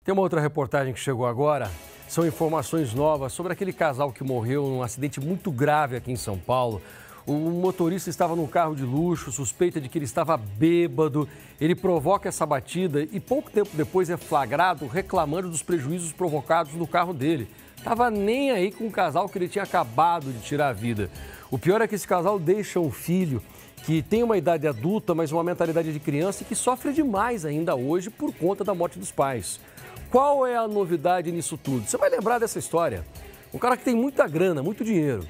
Tem uma outra reportagem que chegou agora. São informações novas sobre aquele casal que morreu num acidente muito grave aqui em São Paulo. O motorista estava num carro de luxo, suspeita de que ele estava bêbado. Ele provoca essa batida e pouco tempo depois é flagrado reclamando dos prejuízos provocados no carro dele. Estava nem aí com o casal que ele tinha acabado de tirar a vida. O pior é que esse casal deixa um filho que tem uma idade adulta, mas uma mentalidade de criança e que sofre demais ainda hoje por conta da morte dos pais. Qual é a novidade nisso tudo? Você vai lembrar dessa história. Um cara que tem muita grana, muito dinheiro.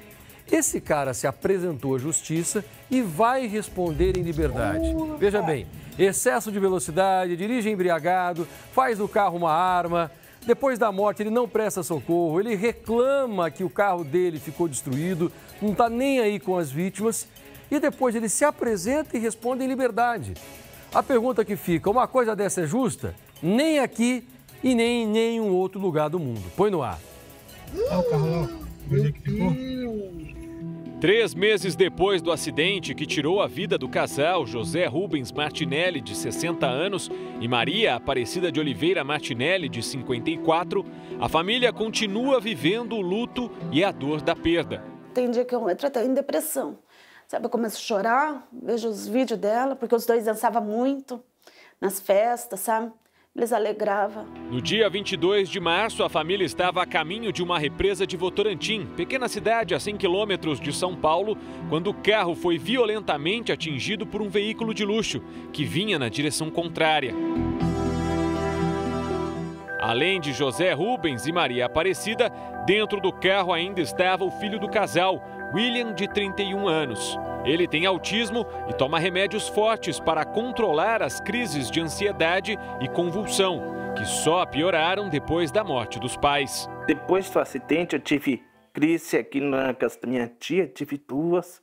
Esse cara se apresentou à justiça e vai responder em liberdade. Veja bem, excesso de velocidade, dirige embriagado, faz do carro uma arma. Depois da morte, ele não presta socorro, ele reclama que o carro dele ficou destruído, não está nem aí com as vítimas. E depois ele se apresenta e responde em liberdade. A pergunta que fica, uma coisa dessa é justa? Nem aqui e nem em nenhum outro lugar do mundo. Põe no ar. Olha o carro lá, o jeito que ficou. 3 meses depois do acidente que tirou a vida do casal José Rubens Martinelli, de 60 anos, e Maria Aparecida de Oliveira Martinelli, de 54, a família continua vivendo o luto e a dor da perda. Tem dia que eu entro até em depressão. Sabe, eu começo a chorar, vejo os vídeos dela, porque os dois dançavam muito nas festas, sabe? Eles alegravam. No dia 22 de março, a família estava a caminho de uma represa de Votorantim, pequena cidade a 100 quilômetros de São Paulo, quando o carro foi violentamente atingido por um veículo de luxo, que vinha na direção contrária. Além de José Rubens e Maria Aparecida, dentro do carro ainda estava o filho do casal, William, de 31 anos. Ele tem autismo e toma remédios fortes para controlar as crises de ansiedade e convulsão, que só pioraram depois da morte dos pais. Depois do acidente, eu tive crise aqui na casa da minha tia, tive 2.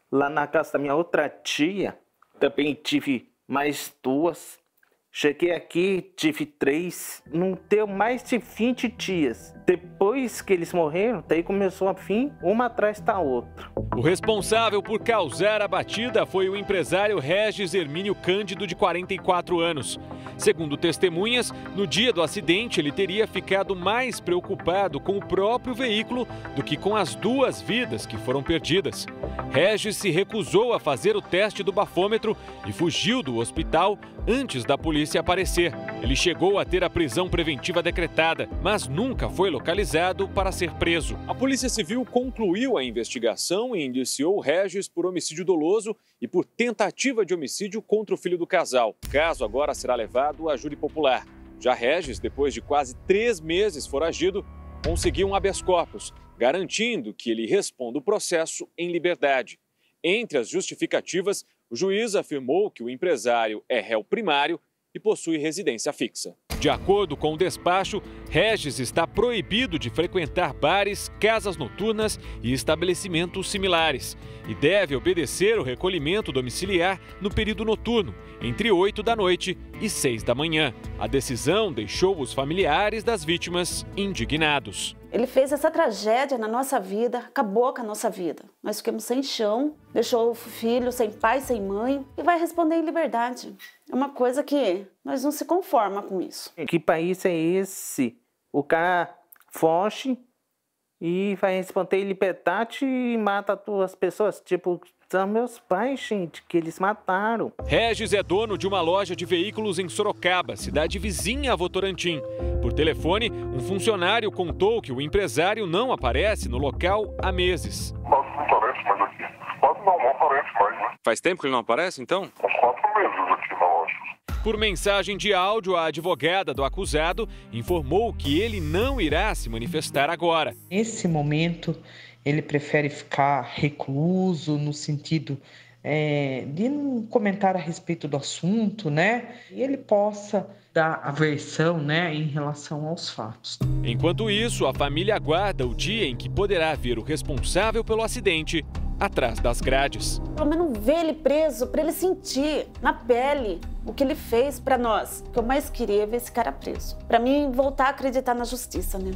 Lá na casa da minha outra tia, também tive mais 2. Cheguei aqui, tive 3, não deu mais de 20 dias. Depois que eles morreram, daí começou a vir, uma atrás da outra. O responsável por causar a batida foi o empresário Regis Hermínio Cândido, de 44 anos. Segundo testemunhas, no dia do acidente ele teria ficado mais preocupado com o próprio veículo do que com as 2 vidas que foram perdidas. Regis se recusou a fazer o teste do bafômetro e fugiu do hospital antes da polícia aparecer. Ele chegou a ter a prisão preventiva decretada, mas nunca foi localizado para ser preso. A Polícia Civil concluiu a investigação e indiciou Regis por homicídio doloso e por tentativa de homicídio contra o filho do casal. O caso agora será levado à júri popular. Já Regis, depois de quase 3 meses foragido, conseguiu um habeas corpus, garantindo que ele responda o processo em liberdade. Entre as justificativas, o juiz afirmou que o empresário é réu primário e possui residência fixa. De acordo com o despacho, Regis está proibido de frequentar bares, casas noturnas e estabelecimentos similares e deve obedecer o recolhimento domiciliar no período noturno, entre 8 da noite e 6 da manhã. A decisão deixou os familiares das vítimas indignados. Ele fez essa tragédia na nossa vida, acabou com a nossa vida. Nós ficamos sem chão, deixou o filho sem pai, sem mãe e vai responder em liberdade. É uma coisa que nós não se conforma com isso. Que país é esse? O cara foge e vai responder em liberdade e mata 2 pessoas. Tipo, são meus pais, gente, que eles mataram. Regis é dono de uma loja de veículos em Sorocaba, cidade vizinha a Votorantim. Por telefone, um funcionário contou que o empresário não aparece no local há meses. Quase não aparece mais aqui. Quase não aparece mais, né? Faz tempo que ele não aparece, então? Uns 4 meses aqui na loja. Por mensagem de áudio, a advogada do acusado informou que ele não irá se manifestar agora. Nesse momento, ele prefere ficar recluso, no sentido de não comentar a respeito do assunto, né? E ele possa dar a versão, né, em relação aos fatos. Enquanto isso, a família aguarda o dia em que poderá ver o responsável pelo acidente atrás das grades. Pelo menos ver ele preso, para ele sentir na pele o que ele fez para nós. O que eu mais queria é ver esse cara preso. Para mim, voltar a acreditar na justiça, né?